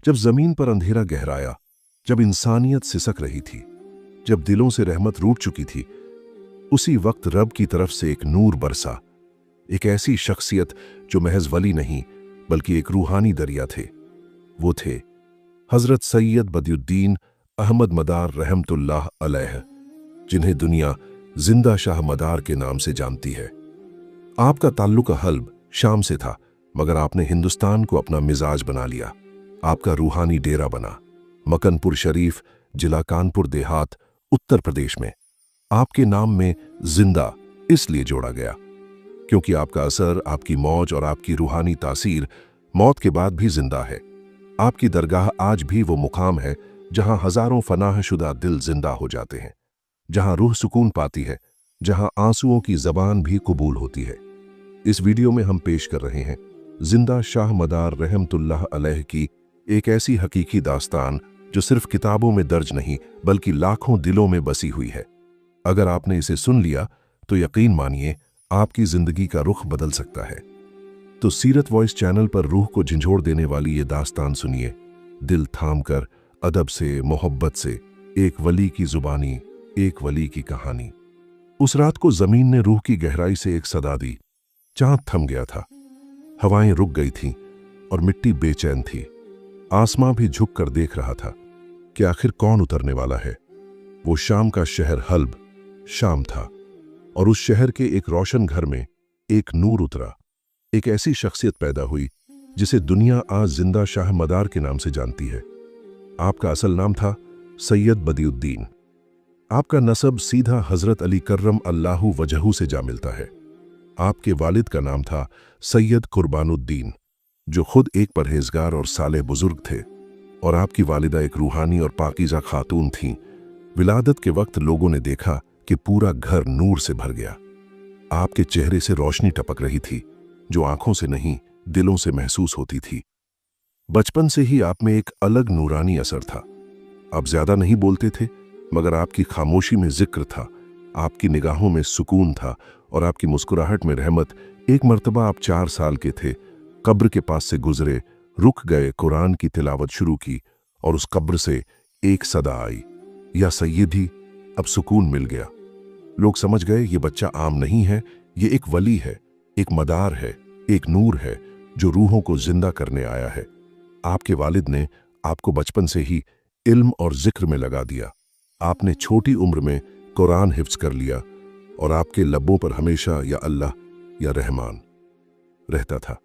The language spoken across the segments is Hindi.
जब जमीन पर अंधेरा गहराया, जब इंसानियत सिसक रही थी, जब दिलों से रहमत रूठ चुकी थी, उसी वक्त रब की तरफ से एक नूर बरसा। एक ऐसी शख्सियत जो महज वली नहीं बल्कि एक रूहानी दरिया थे। वो थे हजरत सैयद बदियुद्दीन अहमद मदार रहमतुल्लाह अलैह, जिन्हें दुनिया जिंदा शाह मदार के नाम से जानती है। आपका ताल्लुक हल्ब शाम से था, मगर आपने हिंदुस्तान को अपना मिजाज बना लिया। आपका रूहानी डेरा बना मकनपुर शरीफ, जिला कानपुर देहात, उत्तर प्रदेश में। आपके नाम में जिंदा इसलिए जोड़ा गया क्योंकि आपका असर, आपकी मौज और आपकी रूहानी तासीर मौत के बाद भी जिंदा है। आपकी दरगाह आज भी वो मुकाम है जहां हजारों फनाहशुदा दिल जिंदा हो जाते हैं, जहां रूह सुकून पाती है, जहां आंसुओं की जबान भी कबूल होती है। इस वीडियो में हम पेश कर रहे हैं जिंदा शाह मदार रहमतुल्लाह अलैह की एक ऐसी हकीकी दास्तान जो सिर्फ किताबों में दर्ज नहीं बल्कि लाखों दिलों में बसी हुई है। अगर आपने इसे सुन लिया तो यकीन मानिए आपकी जिंदगी का रुख बदल सकता है। तो सीरत वॉइस चैनल पर रूह को झंझोड़ देने वाली ये दास्तान सुनिए, दिल थाम कर, अदब से, मोहब्बत से। एक वली की जुबानी, एक वली की कहानी। उस रात को जमीन ने रूह की गहराई से एक सदा दी। चांद थम गया था, हवाएं रुक गई थीं और मिट्टी बेचैन थी। आसमां भी झुक कर देख रहा था कि आखिर कौन उतरने वाला है। वो शाम का शहर हल्ब शाम था, और उस शहर के एक रोशन घर में एक नूर उतरा। एक ऐसी शख्सियत पैदा हुई जिसे दुनिया आज जिंदा शाह मदार के नाम से जानती है। आपका असल नाम था सैयद बदियुद्दीन। आपका नसब सीधा हजरत अली कर्रम अल्लाहु वजहू से जा मिलता है। आपके वालिद का नाम था सैयद कुर्बानुद्दीन, जो खुद एक परहेजगार और साले बुजुर्ग थे, और आपकी वालिदा एक रूहानी और पाकीज़ा खातून थीं। विलादत के वक्त लोगों ने देखा कि पूरा घर नूर से भर गया। आपके चेहरे से रोशनी टपक रही थी जो आंखों से नहीं दिलों से महसूस होती थी। बचपन से ही आप में एक अलग नूरानी असर था। आप ज्यादा नहीं बोलते थे, मगर आपकी खामोशी में जिक्र था, आपकी निगाहों में सुकून था और आपकी मुस्कुराहट में रहमत। एक मर्तबा आप 4 साल के थे, कब्र के पास से गुजरे, रुक गए, कुरान की तिलावत शुरू की और उस कब्र से एक सदा आई, या सैयदी, अब सुकून मिल गया। लोग समझ गए ये बच्चा आम नहीं है, ये एक वली है, एक मदार है, एक नूर है जो रूहों को जिंदा करने आया है। आपके वालिद ने आपको बचपन से ही इल्म और जिक्र में लगा दिया। आपने छोटी उम्र में कुरान हिफ्ज कर लिया और आपके लब्बों पर हमेशा या अल्लाह या रहमान रहता था।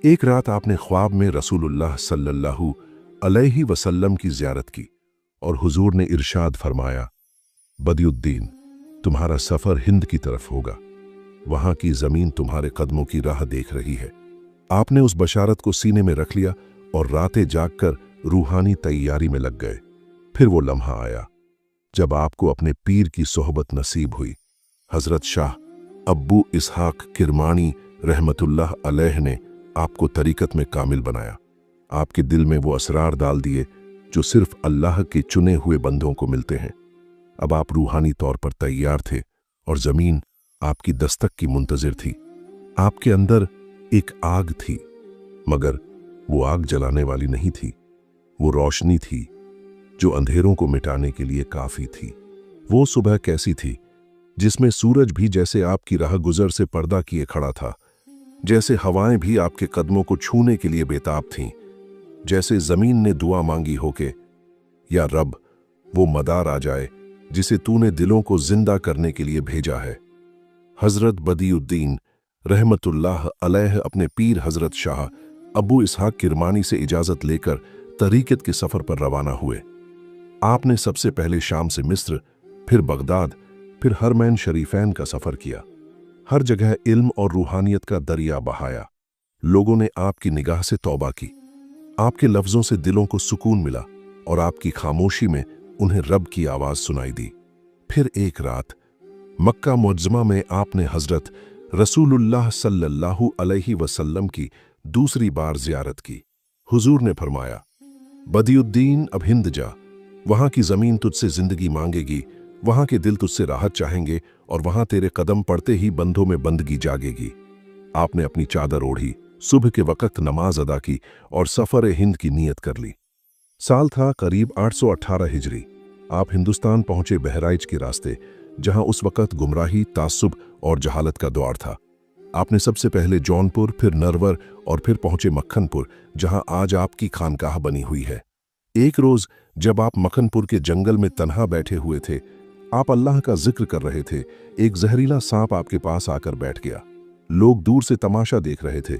एक रात आपने ख्वाब में रसूलुल्लाह सल्लल्लाहु अलैहि वसल्लम की ज़ियारत की और हुजूर ने इरशाद फरमाया, बदियुद्दीन, तुम्हारा सफर हिंद की तरफ होगा, वहां की जमीन तुम्हारे कदमों की राह देख रही है। आपने उस बशारत को सीने में रख लिया और रातें जागकर रूहानी तैयारी में लग गए। फिर वो लम्हा आया जब आपको अपने पीर की सोहबत नसीब हुई। हजरत शाह अब्बू इसहाक किरमानी रहमतुल्लाह अलैह ने आपको तरीकत में कामिल बनाया। आपके दिल में वो असरार डाल दिए जो सिर्फ अल्लाह के चुने हुए बंदों को मिलते हैं। अब आप रूहानी तौर पर तैयार थे और जमीन आपकी दस्तक की मुंतजिर थी। आपके अंदर एक आग थी, मगर वो आग जलाने वाली नहीं थी। वो रोशनी थी जो अंधेरों को मिटाने के लिए काफी थी। वो सुबह कैसी थी जिसमें सूरज भी जैसे आपकी राह गुजर से पर्दा किए खड़ा था, जैसे हवाएं भी आपके कदमों को छूने के लिए बेताब थीं, जैसे जमीन ने दुआ मांगी हो के, या रब, वो मदार आ जाए जिसे तूने दिलों को जिंदा करने के लिए भेजा है। हजरत बदियुद्दीन रहमतुल्लाह अलैह अपने पीर हजरत शाह अबू इसहाक किरमानी से इजाजत लेकर तरीकत के सफर पर रवाना हुए। आपने सबसे पहले शाम से मिस्र, फिर बगदाद, फिर हरमैन शरीफैन का सफर किया। हर जगह इल्म और रूहानियत का दरिया बहाया। लोगों ने आपकी निगाह से तौबा की, आपके लफ्जों से दिलों को सुकून मिला और आपकी खामोशी में उन्हें रब की आवाज सुनाई दी। फिर एक रात मक्का मुअज्जमा में आपने हजरत रसूलुल्लाह सल्लल्लाहु अलैहि वसल्लम की दूसरी बार जियारत की। हुजूर ने फरमाया, बदियुद्दीन, अब हिंद जा, वहां की जमीन तुझसे जिंदगी मांगेगी, वहां के दिल तुझसे राहत चाहेंगे और वहां तेरे कदम पड़ते ही बंधों में बंदगी जागेगी। आपने अपनी चादर ओढ़ी, सुबह के वक्त नमाज अदा की और सफर हिंद की नीयत कर ली। साल था करीब 818 हिजरी। आप हिंदुस्तान पहुंचे बहराइच के रास्ते, जहां उस वक्त गुमराही, तासुब और जहालत का दौर था। आपने सबसे पहले जौनपुर, फिर नरवर और फिर पहुंचे मक्खनपुर, जहां आज आपकी खानकाह बनी हुई है। एक रोज जब आप मक्खनपुर के जंगल में तन्हा बैठे हुए थे, आप अल्लाह का जिक्र कर रहे थे, एक जहरीला सांप आपके पास आकर बैठ गया। लोग दूर से तमाशा देख रहे थे।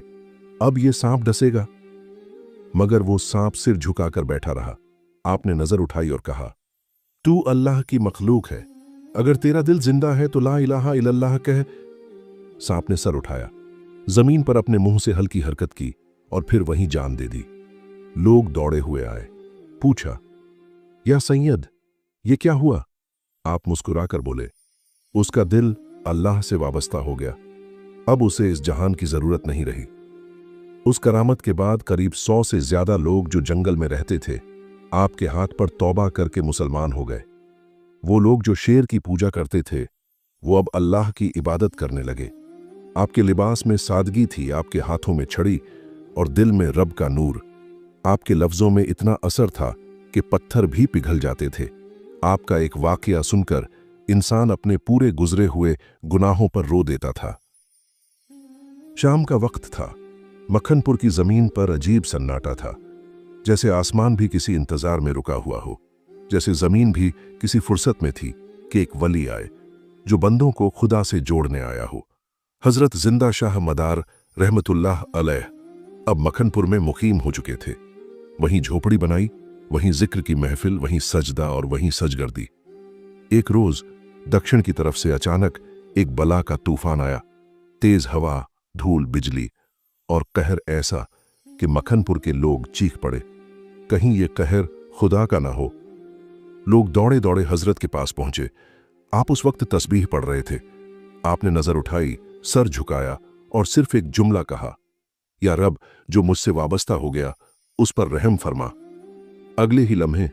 अब ये सांप डसेगा, मगर वो सांप सिर झुकाकर बैठा रहा। आपने नजर उठाई और कहा, तू अल्लाह की मखलूक है, अगर तेरा दिल जिंदा है तो ला इलाहा इल्लल्लाह कह। सांप ने सर उठाया, जमीन पर अपने मुंह से हल्की हरकत की और फिर वहीं जान दे दी। लोग दौड़े हुए आए। पूछा, या सैयद, ये क्या हुआ? आप मुस्कुराकर बोले, उसका दिल अल्लाह से वाबस्ता हो गया, अब उसे इस जहान की जरूरत नहीं रही। उस करामत के बाद करीब 100 से ज्यादा लोग जो जंगल में रहते थे, आपके हाथ पर तौबा करके मुसलमान हो गए। वो लोग जो शेर की पूजा करते थे, वो अब अल्लाह की इबादत करने लगे। आपके लिबास में सादगी थी, आपके हाथों में छड़ी और दिल में रब का नूर। आपके लफ्जों में इतना असर था कि पत्थर भी पिघल जाते थे। आपका एक वाकया सुनकर इंसान अपने पूरे गुजरे हुए गुनाहों पर रो देता था। शाम का वक्त था। मक्खनपुर की जमीन पर अजीब सन्नाटा था, जैसे आसमान भी किसी इंतजार में रुका हुआ हो, जैसे जमीन भी किसी फुर्सत में थी कि एक वली आए जो बंदों को खुदा से जोड़ने आया हो। हजरत जिंदा शाह मदार रहमतुल्लाह अलैह अब मक्खनपुर में मुकीम हो चुके थे। वहीं झोपड़ी बनाई, वहीं जिक्र की महफिल, वहीं सजदा और वहीं सजगर्दी। एक रोज दक्षिण की तरफ से अचानक एक बला का तूफान आया। तेज हवा, धूल, बिजली और कहर ऐसा कि मक्खनपुर के लोग चीख पड़े, कहीं ये कहर खुदा का ना हो। लोग दौड़े दौड़े हजरत के पास पहुंचे। आप उस वक्त तस्बीह पढ़ रहे थे। आपने नजर उठाई, सर झुकाया और सिर्फ एक जुमला कहा, या रब, जो मुझसे वाबस्ता हो गया उस पर रहम फरमा। अगले ही लम्हे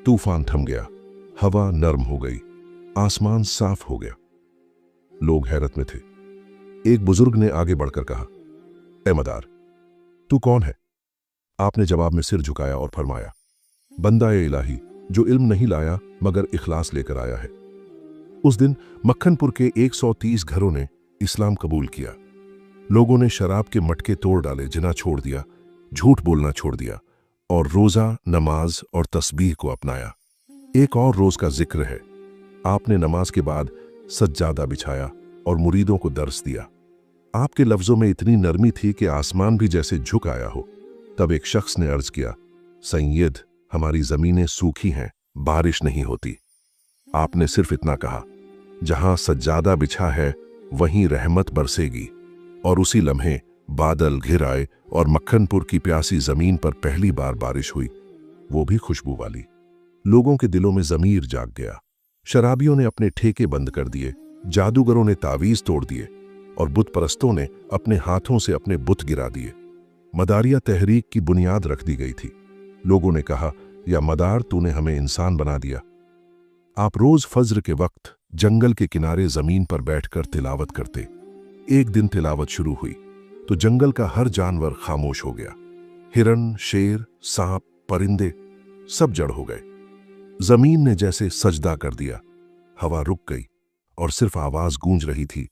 तूफान थम गया, हवा नर्म हो गई, आसमान साफ हो गया। लोग हैरत में थे। एक बुजुर्ग ने आगे बढ़कर कहा, ए मदार, तू कौन है? आपने जवाब में सिर झुकाया और फरमाया, बंदा ए इलाही जो इल्म नहीं लाया मगर इखलास लेकर आया है। उस दिन मक्खनपुर के 130 घरों ने इस्लाम कबूल किया। लोगों ने शराब के मटके तोड़ डाले, जिना छोड़ दिया, झूठ बोलना छोड़ दिया और रोजा, नमाज और तस्बीह को अपनाया। एक और रोज का जिक्र है। आपने नमाज के बाद सज्जादा बिछाया और मुरीदों को दर्स दिया। आपके लफ्जों में इतनी नरमी थी कि आसमान भी जैसे झुक आया हो। तब एक शख्स ने अर्ज किया, सैयद, हमारी जमीनें सूखी हैं, बारिश नहीं होती। आपने सिर्फ इतना कहा, जहां सज्जादा बिछा है वहीं रहमत बरसेगी। और उसी लम्हे बादल घिर आए और मक्खनपुर की प्यासी जमीन पर पहली बार बारिश हुई, वो भी खुशबू वाली। लोगों के दिलों में जमीर जाग गया। शराबियों ने अपने ठेके बंद कर दिए, जादूगरों ने तावीज तोड़ दिए और बुत परस्तों ने अपने हाथों से अपने बुत गिरा दिए। मदारिया तहरीक की बुनियाद रख दी गई थी। लोगों ने कहा, या मदार, तूने हमें इंसान बना दिया। आप रोज फज्र के वक्त जंगल के किनारे जमीन पर बैठकर तिलावत करते। एक दिन तिलावत शुरू हुई तो जंगल का हर जानवर खामोश हो गया। हिरन, शेर, सांप, परिंदे सब जड़ हो गए। जमीन ने जैसे सजदा कर दिया। हवा रुक गई और सिर्फ आवाज गूंज रही थी,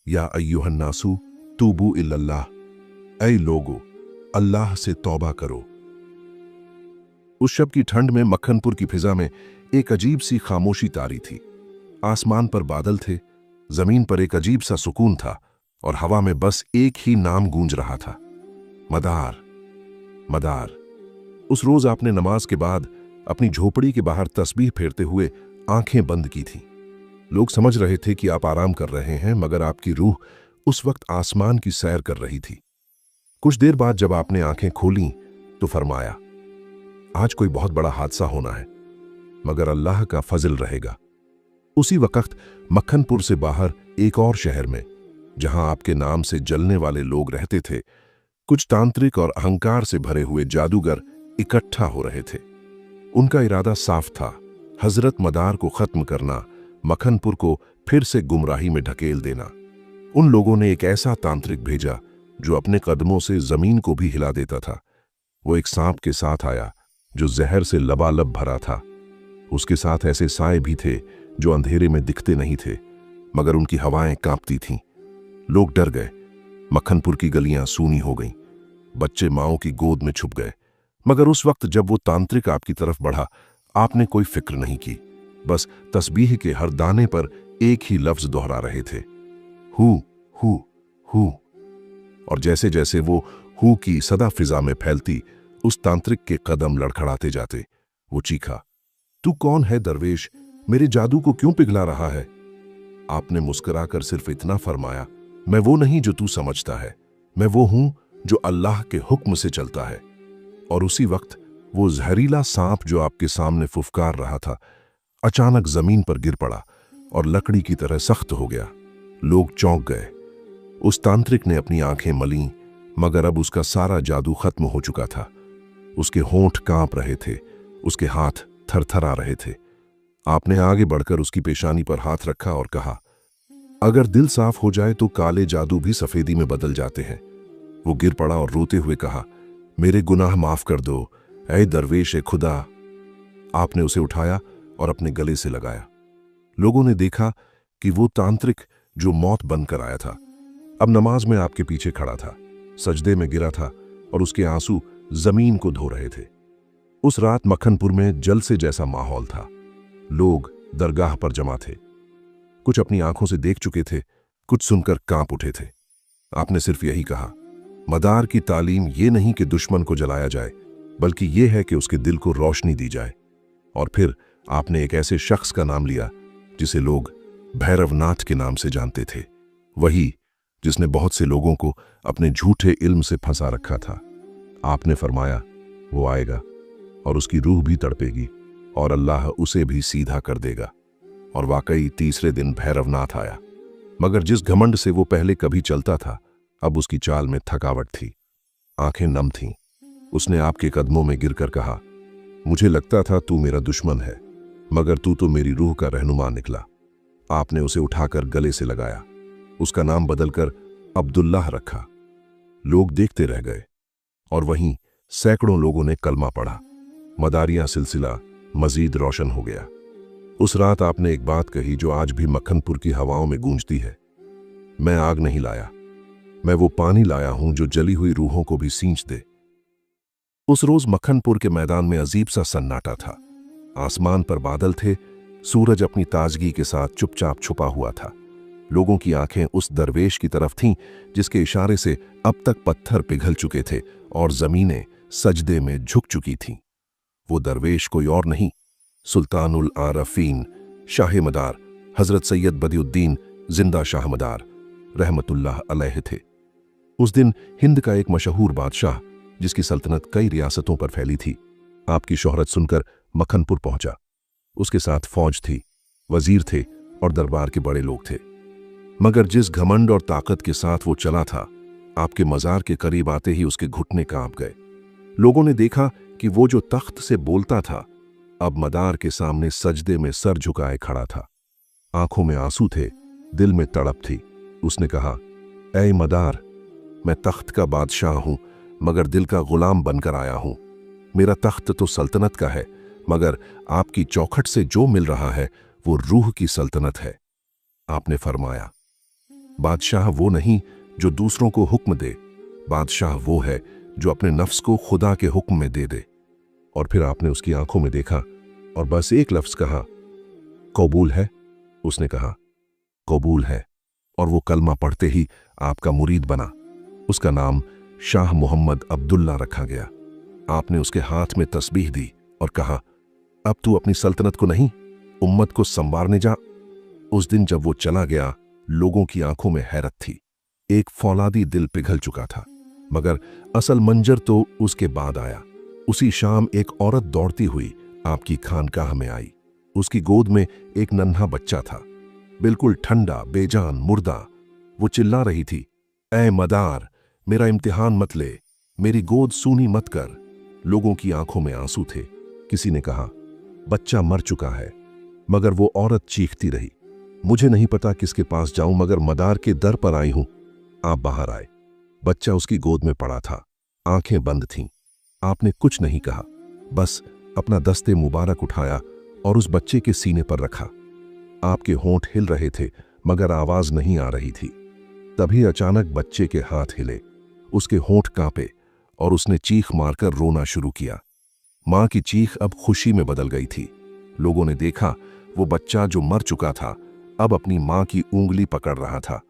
या अय्युहन नासू तूबू इल्लल्लाह, ऐ लोगो, अल्लाह से तौबा करो। उस शब की ठंड में मक्खनपुर की फिजा में एक अजीब सी खामोशी तारी थी। आसमान पर बादल थे, जमीन पर एक अजीब सा सुकून था और हवा में बस एक ही नाम गूंज रहा था, मदार, मदार। उस रोज आपने नमाज के बाद अपनी झोपड़ी के बाहर तस्बीह फेरते हुए आंखें बंद की थीं। लोग समझ रहे थे कि आप आराम कर रहे हैं, मगर आपकी रूह उस वक्त आसमान की सैर कर रही थी। कुछ देर बाद जब आपने आंखें खोलीं तो फरमाया, आज कोई बहुत बड़ा हादसा होना है, मगर अल्लाह का फजल रहेगा। उसी वक्त मक्खनपुर से बाहर एक और शहर में, जहां आपके नाम से जलने वाले लोग रहते थे, कुछ तांत्रिक और अहंकार से भरे हुए जादूगर इकट्ठा हो रहे थे। उनका इरादा साफ था, हजरत मदार को खत्म करना, मक्खनपुर को फिर से गुमराही में ढकेल देना। उन लोगों ने एक ऐसा तांत्रिक भेजा जो अपने कदमों से जमीन को भी हिला देता था। वो एक सांप के साथ आया, जो जहर से लबालब भरा था। उसके साथ ऐसे साए भी थे जो अंधेरे में दिखते नहीं थे, मगर उनकी हवाएं कांपती थीं। लोग डर गए। मक्खनपुर की गलियां सूनी हो गईं। बच्चे माओं की गोद में छुप गए। मगर उस वक्त जब वो तांत्रिक आपकी तरफ बढ़ा, आपने कोई फिक्र नहीं की। बस तस्बीह के हर दाने पर एक ही लफ्ज दोहरा रहे थे, हु हु हु। और जैसे जैसे वो हु की सदा फिजा में फैलती, उस तांत्रिक के कदम लड़खड़ाते जाते। वो चीखा, तू कौन है दरवेश? मेरे जादू को क्यों पिघला रहा है? आपने मुस्कुराकर सिर्फ इतना फरमाया, मैं वो नहीं जो तू समझता है, मैं वो हूं जो अल्लाह के हुक्म से चलता है। और उसी वक्त वो जहरीला सांप जो आपके सामने फुफकार रहा था, अचानक जमीन पर गिर पड़ा और लकड़ी की तरह सख्त हो गया। लोग चौंक गए। उस तांत्रिक ने अपनी आंखें मलीं, मगर अब उसका सारा जादू खत्म हो चुका था। उसके होंठ कांप रहे थे, उसके हाथ थरथरा रहे थे। आपने आगे बढ़कर उसकी पेशानी पर हाथ रखा और कहा, अगर दिल साफ हो जाए तो काले जादू भी सफेदी में बदल जाते हैं। वो गिर पड़ा और रोते हुए कहा, मेरे गुनाह माफ कर दो, ऐ दरवेश ए खुदा। आपने उसे उठाया और अपने गले से लगाया। लोगों ने देखा कि वो तांत्रिक जो मौत बनकर आया था, अब नमाज में आपके पीछे खड़ा था, सजदे में गिरा था और उसके आंसू जमीन को धो रहे थे। उस रात मक्खनपुर में जलसे जैसा माहौल था। लोग दरगाह पर जमा थे। कुछ अपनी आंखों से देख चुके थे, कुछ सुनकर कांप उठे थे। आपने सिर्फ यही कहा, मदार की तालीम ये नहीं कि दुश्मन को जलाया जाए, बल्कि ये है कि उसके दिल को रोशनी दी जाए। और फिर आपने एक ऐसे शख्स का नाम लिया जिसे लोग भैरवनाथ के नाम से जानते थे, वही जिसने बहुत से लोगों को अपने झूठे इल्म से फंसा रखा था। आपने फरमाया, वो आएगा और उसकी रूह भी तड़पेगी और अल्लाह उसे भी सीधा कर देगा। और वाकई तीसरे दिन भैरवनाथ आया, मगर जिस घमंड से वो पहले कभी चलता था, अब उसकी चाल में थकावट थी, आंखें नम थीं। उसने आपके कदमों में गिरकर कहा, मुझे लगता था तू मेरा दुश्मन है, मगर तू तो मेरी रूह का रहनुमा निकला। आपने उसे उठाकर गले से लगाया, उसका नाम बदलकर अब्दुल्लाह रखा। लोग देखते रह गए और वहीं सैकड़ों लोगों ने कलमा पढ़ा। मदारिया सिलसिला मजीद रोशन हो गया। उस रात आपने एक बात कही जो आज भी मक्खनपुर की हवाओं में गूंजती है, मैं आग नहीं लाया, मैं वो पानी लाया हूं जो जली हुई रूहों को भी सींच दे। उस रोज मक्खनपुर के मैदान में अजीब सा सन्नाटा था। आसमान पर बादल थे, सूरज अपनी ताजगी के साथ चुपचाप छुपा हुआ था। लोगों की आंखें उस दरवेश की तरफ थीं जिसके इशारे से अब तक पत्थर पिघल चुके थे और जमीनें सजदे में झुक चुकी थीं। वो दरवेश कोई और नहीं, सुल्तानुल आरफीन शाह मदार हजरत सैयद बदिउद्दीन जिंदा शाह मदार रहमतुल्लाह अलैह थे। उस दिन हिंद का एक मशहूर बादशाह, जिसकी सल्तनत कई रियासतों पर फैली थी, आपकी शोहरत सुनकर मक्खनपुर पहुंचा। उसके साथ फौज थी, वजीर थे और दरबार के बड़े लोग थे। मगर जिस घमंड और ताकत के साथ वो चला था, आपके मजार के करीब आते ही उसके घुटने कांप गए। लोगों ने देखा कि वो जो तख्त से बोलता था, अब मदार के सामने सजदे में सर झुकाए खड़ा था। आंखों में आंसू थे, दिल में तड़प थी। उसने कहा, ऐ मदार, मैं तख्त का बादशाह हूं, मगर दिल का गुलाम बनकर आया हूं। मेरा तख्त तो सल्तनत का है, मगर आपकी चौखट से जो मिल रहा है वो रूह की सल्तनत है। आपने फरमाया, बादशाह वो नहीं जो दूसरों को हुक्म दे, बादशाह वो है जो अपने नफ्स को खुदा के हुक्म में दे दे। और फिर आपने उसकी आंखों में देखा और बस एक लफ्ज कहा, कबूल है। उसने कहा, कबूल है। और वो कलमा पढ़ते ही आपका मुरीद बना। उसका नाम शाह मोहम्मद अब्दुल्ला रखा गया। आपने उसके हाथ में तस्बीह दी और कहा, अब तू अपनी सल्तनत को नहीं, उम्मत को संवारने जा। उस दिन जब वो चला गया, लोगों की आंखों में हैरत थी। एक फौलादी दिल पिघल चुका था, मगर असल मंजर तो उसके बाद आया। उसी शाम एक औरत दौड़ती हुई आपकी खानकाह में आई। उसकी गोद में एक नन्हा बच्चा था, बिल्कुल ठंडा, बेजान, मुर्दा। वो चिल्ला रही थी, ऐ मदार, मेरा इम्तिहान मत ले, मेरी गोद सूनी मत कर। लोगों की आंखों में आंसू थे। किसी ने कहा, बच्चा मर चुका है, मगर वो औरत चीखती रही, मुझे नहीं पता किसके पास जाऊं, मगर मदार के दर पर आई हूं। आप बाहर आए। बच्चा उसकी गोद में पड़ा था, आंखें बंद थीं। आपने कुछ नहीं कहा, बस अपना दस्ते मुबारक उठाया और उस बच्चे के सीने पर रखा। आपके होंठ हिल रहे थे मगर आवाज नहीं आ रही थी। तभी अचानक बच्चे के हाथ हिले, उसके होंठ कांपे और उसने चीख मारकर रोना शुरू किया। मां की चीख अब खुशी में बदल गई थी। लोगों ने देखा वो बच्चा जो मर चुका था अब अपनी मां की उंगली पकड़ रहा था।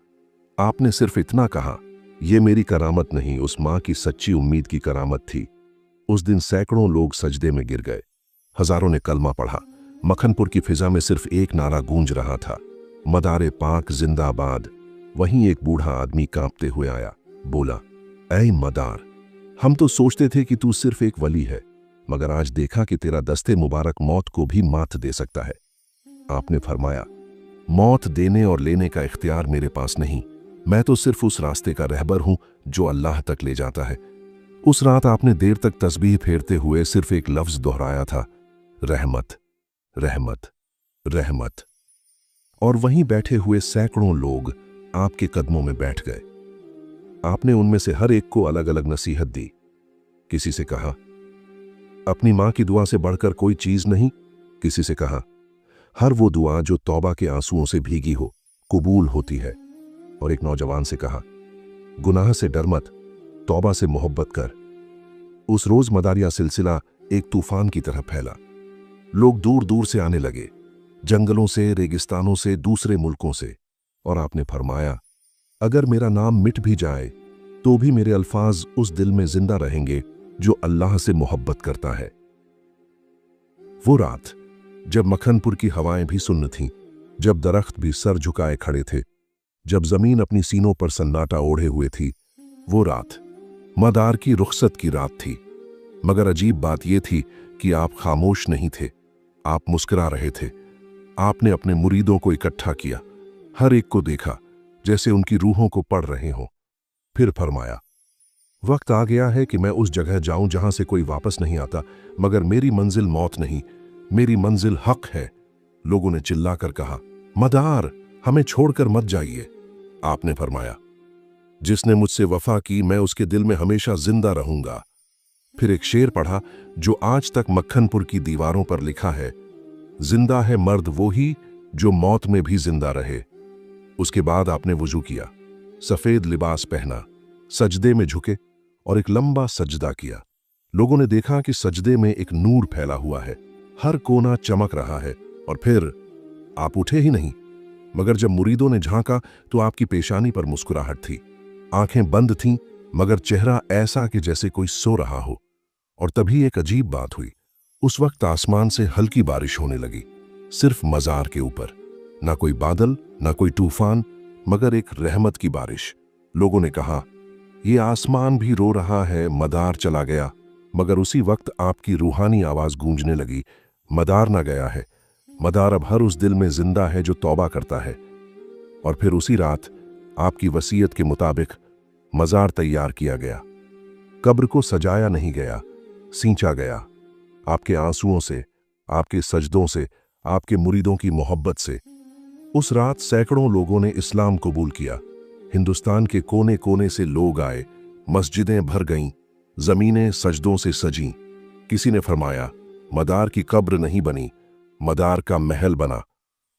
आपने सिर्फ इतना कहा, यह मेरी करामत नहीं, उस मां की सच्ची उम्मीद की करामत थी। उस दिन सैकड़ों लोग सजदे में गिर गए, हजारों ने कलमा पढ़ा। मखनपुर की फिजा में सिर्फ एक नारा गूंज रहा था, मदारे पाक जिंदाबाद। वहीं एक बूढ़ा आदमी कांपते हुए आया, बोला, ऐ मदार, हम तो सोचते थे कि तू सिर्फ एक वली है, मगर आज देखा कि तेरा दस्ते मुबारक मौत को भी मात दे सकता है। आपने फरमाया, मौत देने और लेने का इख्तियार मेरे पास नहीं, मैं तो सिर्फ उस रास्ते का रहबर हूं जो अल्लाह तक ले जाता है। उस रात आपने देर तक तस्बीह फेरते हुए सिर्फ एक लफ्ज दोहराया था, रहमत, रहमत, रहमत। और वहीं बैठे हुए सैकड़ों लोग आपके कदमों में बैठ गए। आपने उनमें से हर एक को अलग अलग नसीहत दी। किसी से कहा, अपनी मां की दुआ से बढ़कर कोई चीज नहीं। किसी से कहा, हर वो दुआ जो तौबा के आंसुओं से भीगी हो कबूल होती है। और एक नौजवान से कहा, गुनाह से डर मत, तौबा से मोहब्बत कर। उस रोज मदारिया सिलसिला एक तूफान की तरह फैला। लोग दूर दूर से आने लगे, जंगलों से, रेगिस्तानों से, दूसरे मुल्कों से। और आपने फरमाया, अगर मेरा नाम मिट भी जाए तो भी मेरे अल्फाज उस दिल में जिंदा रहेंगे जो अल्लाह से मोहब्बत करता है। वो रात जब मखनपुर की हवाएं भी सुन्न थीं, जब दरख्त भी सर झुकाए खड़े थे, जब जमीन अपनी सीनों पर सन्नाटा ओढ़े हुए थी, वो रात मदार की रुखसत की रात थी। मगर अजीब बात यह थी कि आप खामोश नहीं थे, आप मुस्कुरा रहे थे। आपने अपने मुरीदों को इकट्ठा किया, हर एक को देखा जैसे उनकी रूहों को पढ़ रहे हों। फिर फरमाया, वक्त आ गया है कि मैं उस जगह जाऊं जहां से कोई वापस नहीं आता, मगर मेरी मंजिल मौत नहीं, मेरी मंजिल हक है। लोगों ने चिल्लाकर कहा, मदार, हमें छोड़कर मत जाइए। आपने फरमाया, जिसने मुझसे वफा की मैं उसके दिल में हमेशा जिंदा रहूंगा। फिर एक शेर पढ़ा जो आज तक मक्खनपुर की दीवारों पर लिखा है, जिंदा है मर्द वो ही जो मौत में भी जिंदा रहे। उसके बाद आपने वुजू किया, सफेद लिबास पहना, सजदे में झुके और एक लंबा सजदा किया। लोगों ने देखा कि सजदे में एक नूर फैला हुआ है, हर कोना चमक रहा है। और फिर आप उठे ही नहीं, मगर जब मुरीदों ने झांका तो आपकी पेशानी पर मुस्कुराहट थी, आंखें बंद थीं मगर चेहरा ऐसा कि जैसे कोई सो रहा हो। और तभी एक अजीब बात हुई, उस वक्त आसमान से हल्की बारिश होने लगी, सिर्फ मजार के ऊपर। ना कोई बादल, ना कोई तूफान, मगर एक रहमत की बारिश। लोगों ने कहा, ये आसमान भी रो रहा है, मदार चला गया। मगर उसी वक्त आपकी रूहानी आवाज गूंजने लगी, मदार ना गया है, मदार अब हर उस दिल में जिंदा है जो तौबा करता है। और फिर उसी रात आपकी वसीयत के मुताबिक मजार तैयार किया गया। कब्र को सजाया नहीं गया, सींचा गया। आपके आंसुओं से, आपके सजदों से, आपके मुरीदों की मोहब्बत से। उस रात सैकड़ों लोगों ने इस्लाम कबूल किया। हिंदुस्तान के कोने कोने से लोग आए, मस्जिदें भर गईं, जमीनें सजदों से सजीं। किसी ने फरमाया, मदार की कब्र नहीं बनी, मदार का महल बना।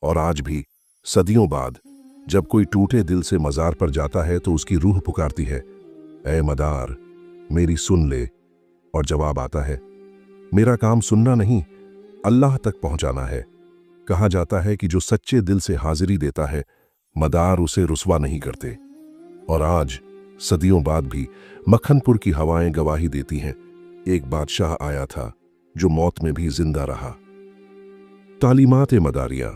और आज भी सदियों बाद जब कोई टूटे दिल से मजार पर जाता है तो उसकी रूह पुकारती है, ऐ मदार, मेरी सुन ले। और जवाब आता है, मेरा काम सुनना नहीं, अल्लाह तक पहुंचाना है। कहा जाता है कि जो सच्चे दिल से हाजिरी देता है, मदार उसे रुस्वा नहीं करते। और आज सदियों बाद भी मक्खनपुर की हवाएं गवाही देती हैं, एक बादशाह आया था जो मौत में भी जिंदा रहा। तालीमात मदारिया।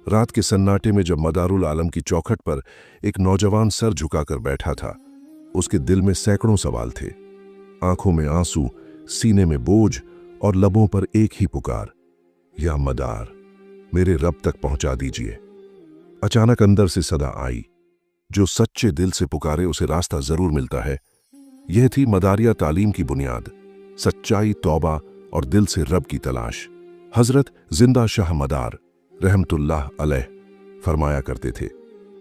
रात के सन्नाटे में जब मदारुल आलम की चौखट पर एक नौजवान सर झुकाकर बैठा था, उसके दिल में सैकड़ों सवाल थे, आंखों में आंसू, सीने में बोझ और लबों पर एक ही पुकार, या मदार, मेरे रब तक पहुंचा दीजिए। अचानक अंदर से सदा आई, जो सच्चे दिल से पुकारे उसे रास्ता जरूर मिलता है। यह थी मदारिया तालीम की बुनियाद, सच्चाई, तौबा और दिल से रब की तलाश। हजरत जिंदा शाह मदार रहमतुल्लाह अलैह फरमाया करते थे,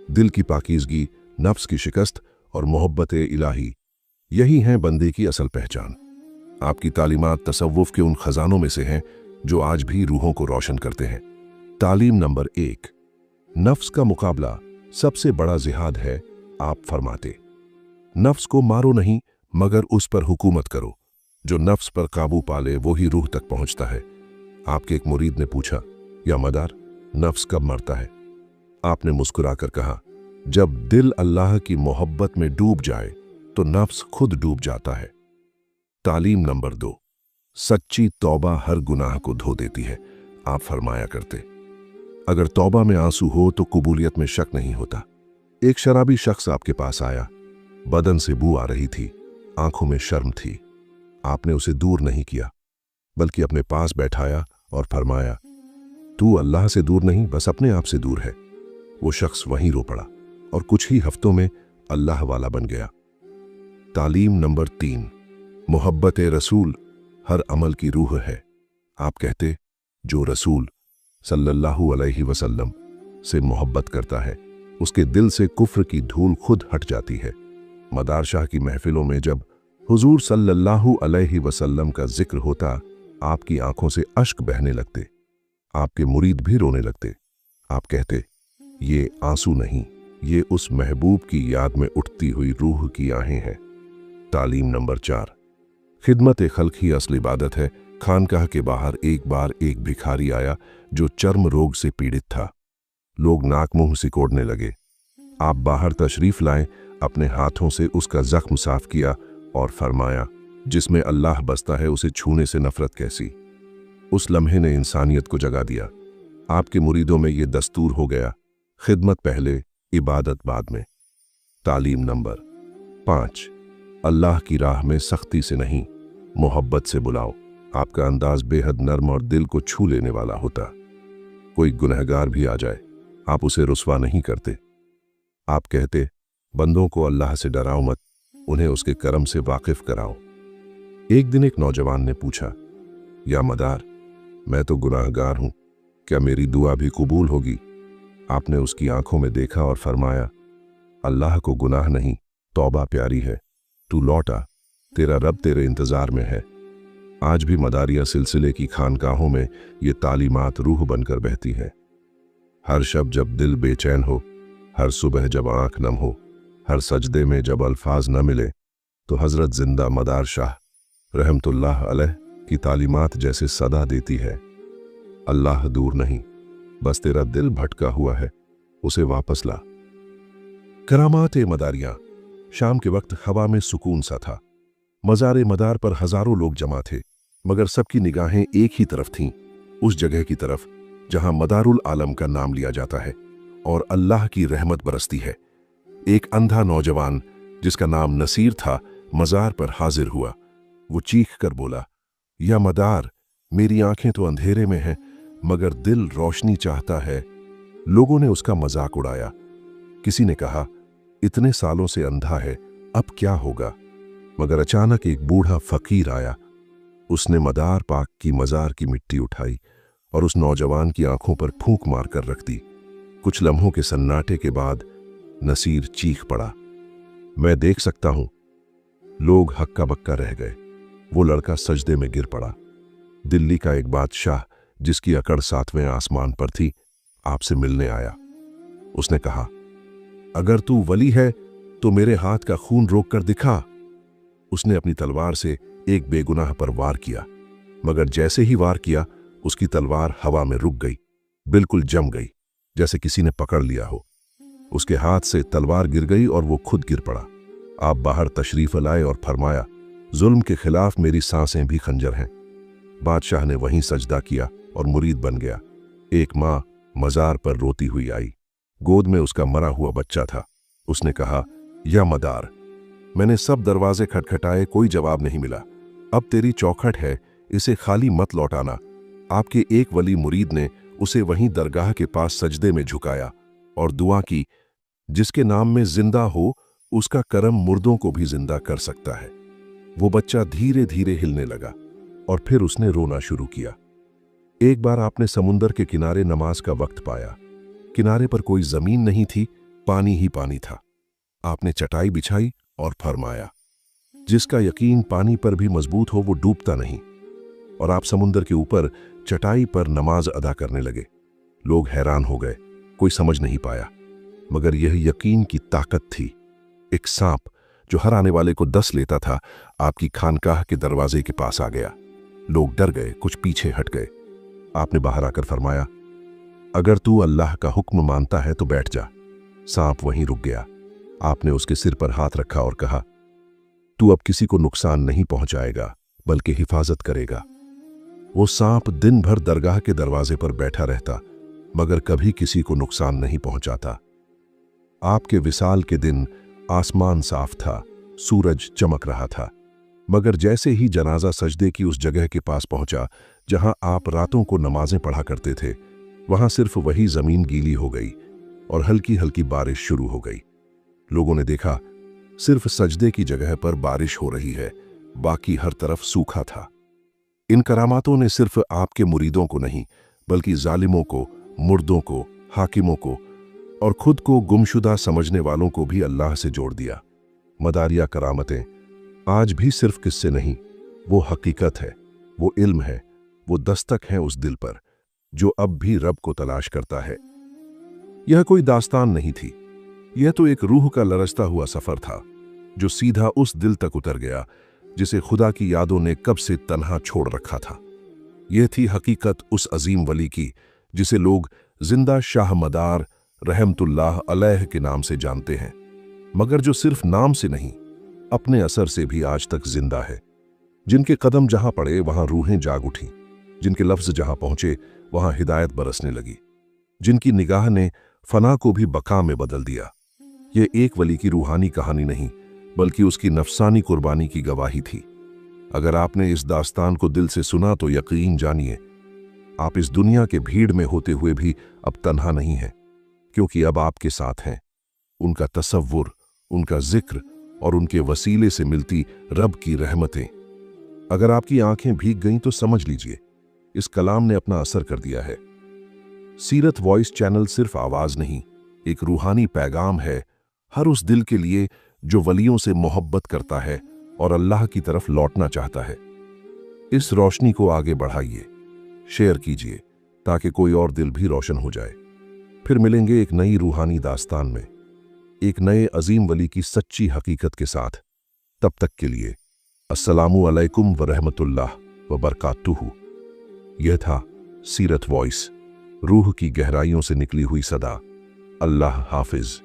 दिल की पाकीज़गी, नफ्स की शिकस्त और मोहब्बत इलाही, यही हैं बंदे की असल पहचान। आपकी तालीमात तसव्वुफ के उन खजानों में से हैं जो आज भी रूहों को रोशन करते हैं। तालीम नंबर 1, नफ्स का मुकाबला सबसे बड़ा जिहाद है। आप फरमाते, नफ्स को मारो नहीं मगर उस पर हुकूमत करो। जो नफ्स पर काबू पाले वो ही रूह तक पहुंचता है। आपके एक मुरीद ने पूछा, या मदार, नफ्स कब मरता है? आपने मुस्कुराकर कहा, जब दिल अल्लाह की मोहब्बत में डूब जाए तो नफ्स खुद डूब जाता है। तालीम नंबर 2, सच्ची तौबा हर गुनाह को धो देती है। आप फरमाया करते, अगर तौबा में आंसू हो तो कबूलियत में शक नहीं होता। एक शराबी शख्स आपके पास आया, बदन से बू आ रही थी, आंखों में शर्म थी। आपने उसे दूर नहीं किया बल्कि अपने पास बैठाया और फरमाया, तू अल्लाह से दूर नहीं, बस अपने आप से दूर है। वो शख्स वहीं रो पड़ा और कुछ ही हफ्तों में अल्लाह वाला बन गया। तालीम नंबर 3, मोहब्बत रसूल हर अमल की रूह है। आप कहते, जो रसूल सल्लल्लाहु अलैहि वसल्लम से मोहब्बत करता है उसके दिल से कुफ्र की धूल खुद हट जाती है। मदार शाह की महफिलों में जब हुजूर सल्लल्लाहु अलैहि वसल्लम का जिक्र होता, आपकी आंखों से अश्क बहने लगते, आपके मुरीद भी रोने लगते। आप कहते, ये आंसू नहीं, ये उस महबूब की याद में उठती हुई रूह की आहें हैं। तालीम नंबर 4, खिदमत खल्क ही असल इबादत है। खानकाह के बाहर एक बार एक भिखारी आया जो चर्म रोग से पीड़ित था। लोग नाक मुंह सिकोड़ने लगे। आप बाहर तशरीफ लाएं, अपने हाथों से उसका जख्म साफ किया और फरमाया, जिसमें अल्लाह बसता है उसे छूने से नफरत कैसी। उस लम्हे ने इंसानियत को जगा दिया। आपके मुरीदों में ये दस्तूर हो गया, खिदमत पहले, इबादत बाद में। तालीम नंबर 5, अल्लाह की राह में सख्ती से नहीं, मोहब्बत से बुलाओ। आपका अंदाज बेहद नर्म और दिल को छू लेने वाला होता। कोई गुनहगार भी आ जाए, आप उसे रुस्वा नहीं करते। आप कहते, बंदों को अल्लाह से डराओ मत, उन्हें उसके करम से वाकिफ कराओ। एक दिन एक नौजवान ने पूछा, या मदार, मैं तो गुनाहगार हूं, क्या मेरी दुआ भी कबूल होगी? आपने उसकी आंखों में देखा और फरमाया, अल्लाह को गुनाह नहीं, तौबा प्यारी है। तू लौटा, तेरा रब तेरे इंतजार में है। आज भी मदारिया सिलसिले की खानकाहों में ये तालीमात रूह बनकर बहती हैं। हर शब जब दिल बेचैन हो, हर सुबह जब आंख नम हो, हर सजदे में जब अल्फाज न मिले, तो हजरत जिंदा मदार शाह रहमतुल्लाह अलैह की तालीमात जैसे सदा देती है, अल्लाह दूर नहीं, बस तेरा दिल भटका हुआ है, उसे वापस ला। करामात मदारियां। शाम के वक्त हवा में सुकून सा था। मज़ार मदार पर हजारों लोग जमा थे, मगर सबकी निगाहें एक ही तरफ थीं, उस जगह की तरफ जहां मदारुल आलम का नाम लिया जाता है और अल्लाह की रहमत बरसती है। एक अंधा नौजवान जिसका नाम नसीर था, मज़ार पर हाजिर हुआ। वो चीख कर बोला, या मदार, मेरी आंखें तो अंधेरे में हैं, मगर दिल रोशनी चाहता है। लोगों ने उसका मजाक उड़ाया। किसी ने कहा, इतने सालों से अंधा है, अब क्या होगा? मगर अचानक एक बूढ़ा फकीर आया। उसने मदार पाक की मजार की मिट्टी उठाई और उस नौजवान की आंखों पर फूंक मारकर रख दी। कुछ लम्हों के सन्नाटे के बाद नसीर चीख पड़ा, मैं देख सकता हूं। लोग हक्का बक्का रह गए। वो लड़का सजदे में गिर पड़ा। दिल्ली का एक बादशाह जिसकी अकड़ 7वें आसमान पर थी, आपसे मिलने आया। उसने कहा, अगर तू वली है तो मेरे हाथ का खून रोक कर दिखा। उसने अपनी तलवार से एक बेगुनाह पर वार किया, मगर जैसे ही वार किया उसकी तलवार हवा में रुक गई, बिल्कुल जम गई, जैसे किसी ने पकड़ लिया हो। उसके हाथ से तलवार गिर गई और वो खुद गिर पड़ा। आप बाहर तशरीफ लाए और फरमाया, जुल्म के खिलाफ मेरी सांसें भी खंजर हैं। बादशाह ने वहीं सजदा किया और मुरीद बन गया। एक माँ मजार पर रोती हुई आई। गोद में उसका मरा हुआ बच्चा था। उसने कहा, या मदार, मैंने सब दरवाजे खटखटाए, कोई जवाब नहीं मिला। अब तेरी चौखट है, इसे खाली मत लौटाना। आपके एक वली मुरीद ने उसे वहीं दरगाह के पास सजदे में झुकाया और दुआ की, जिसके नाम में जिंदा हो उसका करम मुर्दों को भी जिंदा कर सकता है। वो बच्चा धीरे धीरे हिलने लगा और फिर उसने रोना शुरू किया। एक बार आपने समुंदर के किनारे नमाज का वक्त पाया। किनारे पर कोई जमीन नहीं थी, पानी ही पानी था। आपने चटाई बिछाई और फरमाया, जिसका यकीन पानी पर भी मजबूत हो वो डूबता नहीं। और आप समुंदर के ऊपर चटाई पर नमाज अदा करने लगे। लोग हैरान हो गए, कोई समझ नहीं पाया, मगर यह यकीन की ताकत थी। एक सांप जो हर आने वाले को डस लेता था, आपकी खानकाह के दरवाजे के पास आ गया। लोग डर गए, कुछ पीछे हट गए। आपने बाहर आकर फरमाया, अगर तू अल्लाह का हुक्म मानता है तो बैठ जा। सांप वहीं रुक गया। आपने उसके सिर पर हाथ रखा और कहा, तू अब किसी को नुकसान नहीं पहुंचाएगा, बल्कि हिफाजत करेगा। वो सांप दिन भर दरगाह के दरवाजे पर बैठा रहता, मगर कभी किसी को नुकसान नहीं पहुंचाता। आपके विसाल के दिन आसमान साफ था, सूरज चमक रहा था, मगर जैसे ही जनाजा सजदे की उस जगह के पास पहुंचा जहां आप रातों को नमाजें पढ़ा करते थे, वहां सिर्फ वही जमीन गीली हो गई और हल्की हल्की बारिश शुरू हो गई। लोगों ने देखा, सिर्फ सजदे की जगह पर बारिश हो रही है, बाकी हर तरफ सूखा था। इन करामातों ने सिर्फ आपके मुरीदों को नहीं, बल्कि जालिमों को, मुर्दों को, हाकिमों को और खुद को गुमशुदा समझने वालों को भी अल्लाह से जोड़ दिया। मदारिया करामतें आज भी सिर्फ किस्से नहीं, वो हकीकत है, वो इल्म है, वो दस्तक है उस दिल पर जो अब भी रब को तलाश करता है। यह कोई दास्तान नहीं थी, यह तो एक रूह का लरजता हुआ सफर था जो सीधा उस दिल तक उतर गया जिसे खुदा की यादों ने कब से तन्हा छोड़ रखा था। यह थी हकीकत उस अजीम वली की जिसे लोग जिंदा शाह मदार रहमतुल्लाह अलैह के नाम से जानते हैं, मगर जो सिर्फ नाम से नहीं, अपने असर से भी आज तक जिंदा है। जिनके कदम जहां पड़े वहां रूहें जाग उठीं, जिनके लफ्ज जहां पहुंचे वहां हिदायत बरसने लगी, जिनकी निगाह ने फना को भी बका में बदल दिया। यह एक वली की रूहानी कहानी नहीं, बल्कि उसकी नफसानी कुर्बानी की गवाही थी। अगर आपने इस दास्तान को दिल से सुना तो यकीन जानिए, आप इस दुनिया के भीड़ में होते हुए भी अब तन्हा नहीं हैं, क्योंकि अब आपके साथ हैं उनका तसव्वुर, उनका जिक्र और उनके वसीले से मिलती रब की रहमतें। अगर आपकी आंखें भीग गईं तो समझ लीजिए, इस कलाम ने अपना असर कर दिया है। सीरत वॉइस चैनल सिर्फ आवाज नहीं, एक रूहानी पैगाम है हर उस दिल के लिए जो वलियों से मोहब्बत करता है और अल्लाह की तरफ लौटना चाहता है। इस रोशनी को आगे बढ़ाइए, शेयर कीजिए, ताकि कोई और दिल भी रोशन हो जाए। फिर मिलेंगे एक नई रूहानी दास्तान में, एक नए अजीम वली की सच्ची हकीकत के साथ। तब तक के लिए अस्सलामु अलैकुम व रहमतुल्लाह व बरकातुहू। यह था सीरत वॉइस, रूह की गहराइयों से निकली हुई सदा। अल्लाह हाफिज।